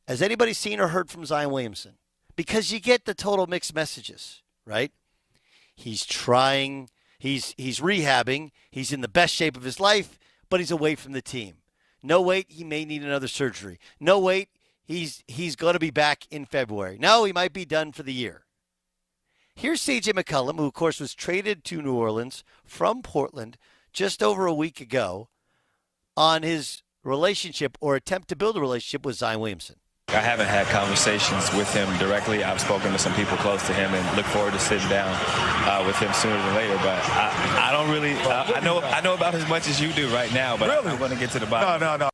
Has anybody seen or heard from Zion Williamson? Because you get the total mixed messages, right? He's trying, he's rehabbing, he's in the best shape of his life, but he's away from the team. No, wait, he may need another surgery. No, wait, he's going to be back in February. No, he might be done for the year. Here's C.J. McCollum, who, of course, was traded to New Orleans from Portland just over a week ago on his relationship or attempt to build a relationship with Zion Williamson. I haven't had conversations with him directly. I've spoken to some people close to him and look forward to sitting down with him sooner than later. But I don't really I know about as much as you do right now, but really? I'm going to get to the bottom. No.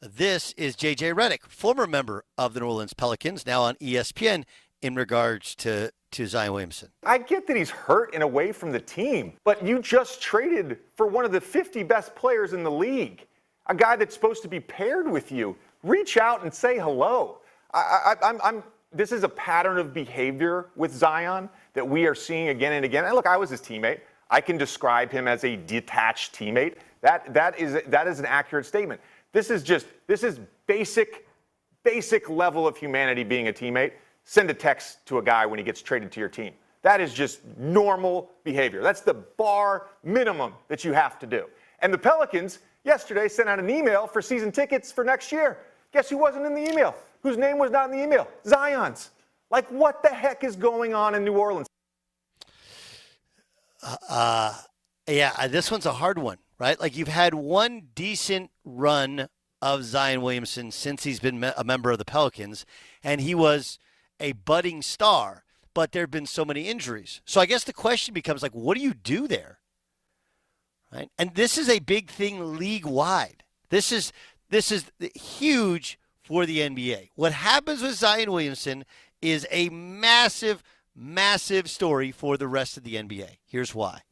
This is J.J. Redick, former member of the New Orleans Pelicans, now on ESPN in regards to Zion Williamson. I get that he's hurt and away from the team, but you just traded for one of the 50 best players in the league, a guy that's supposed to be paired with you. Reach out and say hello. This is a pattern of behavior with Zion that we are seeing again and again. And look, I was his teammate. I can describe him as a detached teammate. That is an accurate statement. This is basic level of humanity being a teammate. Send a text to a guy when he gets traded to your team. That is just normal behavior. That's the bar minimum that you have to do. And the Pelicans yesterday sent out an email for season tickets for next year. Guess who wasn't in the email? Whose name was not in the email? Zion's. Like, what the heck is going on in New Orleans? This one's a hard one, right? Like, you've had one decent run of Zion Williamson since he's been a member of the Pelicans, and he was a budding star, but there have been so many injuries. So I guess the question becomes, like, what do you do there? Right? And this is a big thing league-wide. This is huge for the NBA. What happens with Zion Williamson is a massive, massive story for the rest of the NBA. Here's why.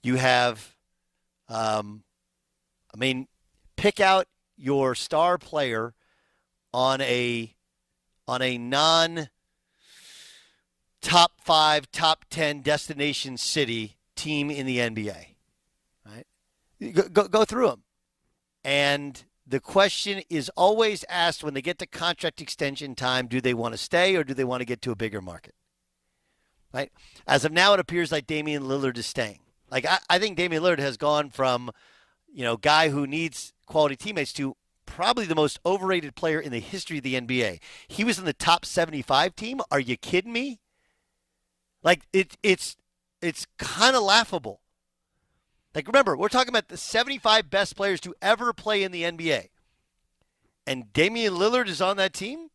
You have, pick out your star player on a non-top 5, top 10 destination city team in the NBA. Right? Go through them. And the question is always asked when they get to contract extension time, do they want to stay or do they want to get to a bigger market? Right? As of now, it appears like Damian Lillard is staying. Like, I think Damian Lillard has gone from, guy who needs quality teammates to probably the most overrated player in the history of the NBA. He was in the top 75 team. Are you kidding me? Like, it's kind of laughable. Like, remember, we're talking about the 75 best players to ever play in the NBA. And Damian Lillard is on that team.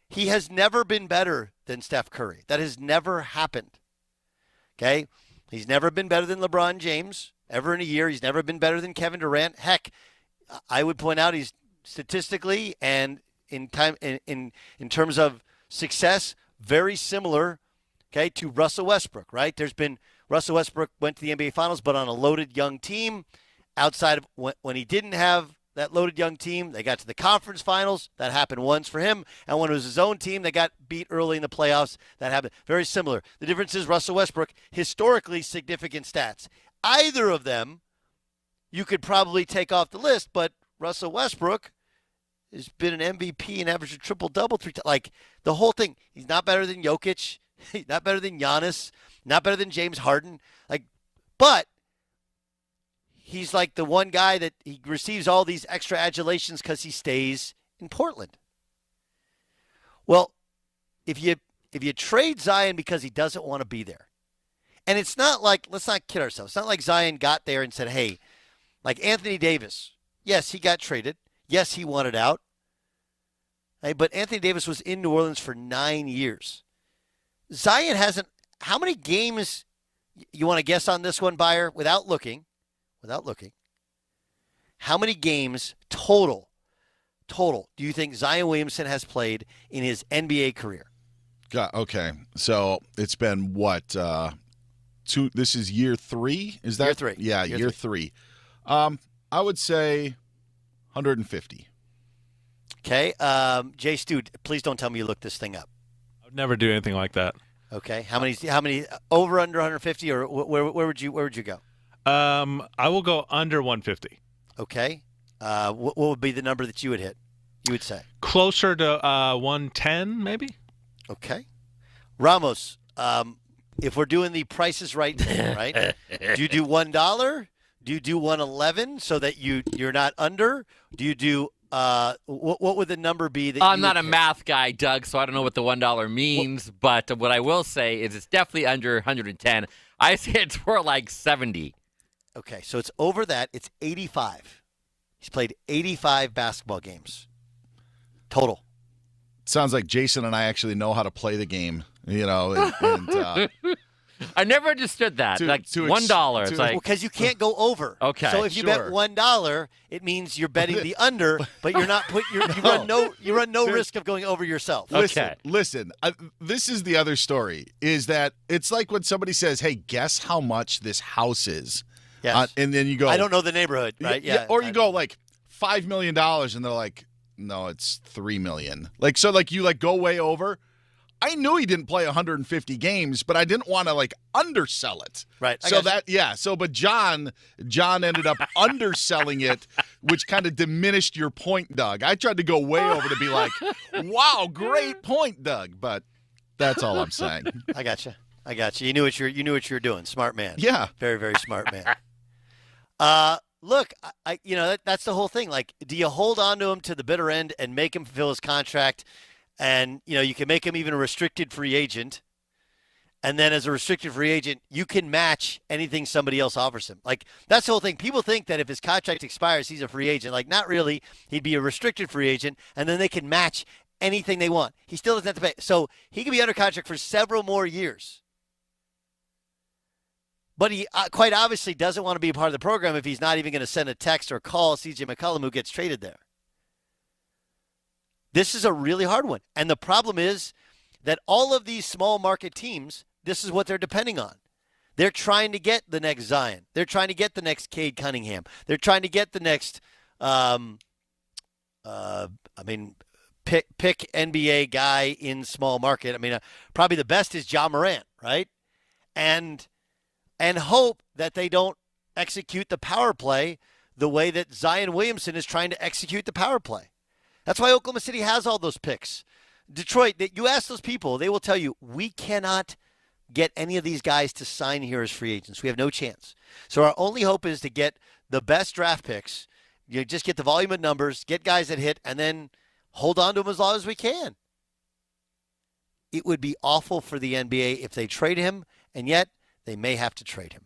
He has never been better than Steph Curry. That has never happened. Okay? He's never been better than LeBron James ever in a year. He's never been better than Kevin Durant. Heck, I would point out he's statistically and in terms of success, very similar, okay, to Russell Westbrook, right? Russell Westbrook went to the NBA Finals, but on a loaded young team. Outside of when he didn't have that loaded young team, they got to the conference finals. That happened once for him. And when it was his own team, they got beat early in the playoffs. That happened. Very similar. The difference is Russell Westbrook, historically significant stats. Either of them you could probably take off the list, but Russell Westbrook has been an MVP and averaged a triple-double 3 times. Like, the whole thing, he's not better than Jokic. He's not better than Giannis. Not better than James Harden. But he's like the one guy that he receives all these extra adulations because he stays in Portland. Well, if you trade Zion because he doesn't want to be there, and it's not like, let's not kid ourselves, it's not like Zion got there and said, hey, like Anthony Davis, yes, he got traded. Yes, he wanted out. Hey, but Anthony Davis was in New Orleans for 9 years. Zion hasn't. How many games, you want to guess on this one, Buyer, without looking, how many games total do you think Zion Williamson has played in his NBA career? Okay. So it's been what, this is year 3? Is that? Year 3. Yeah, year 3. I would say 150. Okay. Jay Stu, please don't tell me you looked this thing up. I would never do anything like that. Okay. How many over under 150 or where would you go? I will go under 150. Okay. What would be the number that you would hit? You would say Closer to 110, maybe. Okay, Ramos. If we're doing the Price is Right thing, right? Do you do $1? Do you do 111 so that you're not under? Do you do what would the number be? That I'm not a math guy, Doug, so I don't know what the $1 means. But what I will say is it's definitely under 110. I say it's more like 70. Okay, so it's over that. It's 85. He's played 85 basketball games total. Sounds like Jason and I actually know how to play the game. And I never understood that. $1. It's like because you can't go over. Okay, so if you bet $1, it means you're betting the under, but you're not you run no risk of going over yourself. Listen. This is the other story. Is that it's like when somebody says, "Hey, guess how much this house is?" Yes. And then you go, "I don't know the neighborhood." Right? Yeah. Or you go like $5 million, and they're like, "No, it's $3 million." You go way over. I knew he didn't play 150 games, but I didn't want to undersell it. Right. But John ended up underselling it, which kind of diminished your point, Doug. I tried to go way over to be like, wow, great point, Doug. But that's all I'm saying. I got you. You knew what you were doing. Smart man. Yeah. Very, very smart man. Look, that's the whole thing. Do you hold on to him to the bitter end and make him fulfill his contract? And, you can make him even a restricted free agent. And then as a restricted free agent, you can match anything somebody else offers him. That's the whole thing. People think that if his contract expires, he's a free agent. Not really. He'd be a restricted free agent, and then they can match anything they want. He still doesn't have to pay. So he can be under contract for several more years. But he quite obviously doesn't want to be a part of the program if he's not even going to send a text or call C.J. McCollum, who gets traded there. This is a really hard one. And the problem is that all of these small market teams, this is what they're depending on. They're trying to get the next Zion. They're trying to get the next Cade Cunningham. They're trying to get the next, pick NBA guy in small market. Probably the best is Ja Morant, right? And hope that they don't execute the power play the way that Zion Williamson is trying to execute the power play. That's why Oklahoma City has all those picks. Detroit, you ask those people, they will tell you, we cannot get any of these guys to sign here as free agents. We have no chance. So our only hope is to get the best draft picks. You just get the volume of numbers, get guys that hit, and then hold on to them as long as we can. It would be awful for the NBA if they trade him, and yet they may have to trade him.